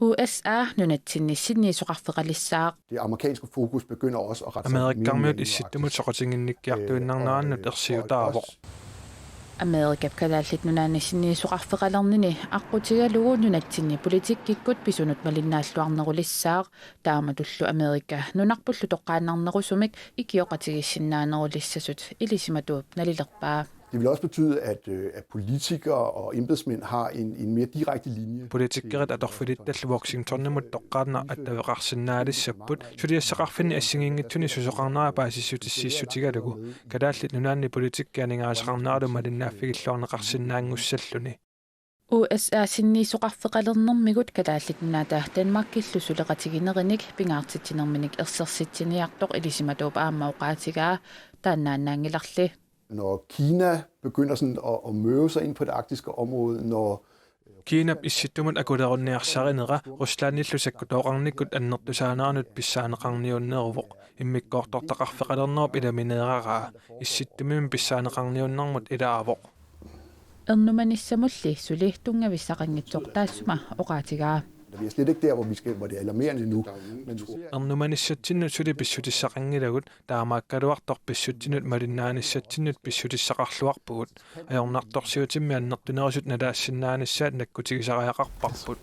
USA nunatsinnissinniisuqarfeqalissaaq. Det amerikanske fokus begynder også at rette sig Amerikkaarmiut issittumut soqatinginnikkiartuinnaarnaannut ersiutaavoq. Amerikap kalaallit nunaanissinniisuqarfeqalerni aqutigalugu nunatsinni politikkikkut pisunut malinnaalluarnerulissaaq taamatullu Amerika nunarpullu toqqaannarnerusumik ikioqatigissinnaanерулиссасут ilisimatuup nalilerpaa. Det vil også betyde, at politikere og embedsmænd har en mere direkte linje. Politikkerit atorfilittallu Washingtonnimut toqqaarna attaveqarsinnaalissapput suliassaqarfinni assingiingittuni susoqarnara paasissutissiissutigalugu kalaallit nunaanni politikkianingaasaqarnaalu malinnaaffigillaorneqarsinnaangussalluni. USA sinniisuqarfeqalernermigut kalaallit nunaata Danmarkillu suleqatiginerenik pingaartitsinerminik ersersittiniartoq ilisimatuup aamauqaatigaa taannaannaangilarli. Når Kina begynder sådan at møve sig ind på det arktiske område, når Kiinap issittumut akulerunniarsarinera Ruslanillusakku tooqarnikkut annertusaanaarnut pissaaneqarniunneeruvoq immikkoortortaqarfeqalernerp ilamineeraraa issittumimin pissaaneqarniunnarmut ilaavoq. Ernumanissamulli sulihtungavisaqangitsoq taassuma oqaatigaa. vi er slet ikke der, hvor det er alarmerende nu. Ernumanissattinnut suli pissutissaqangilagut taamaakkaluartor pissuttinut malinnaanissattinnut pissutissaqarluarpugut ajornartorsiutimmi annertunerusut nalaassinnaanissaat nakkutigisariaqarparput.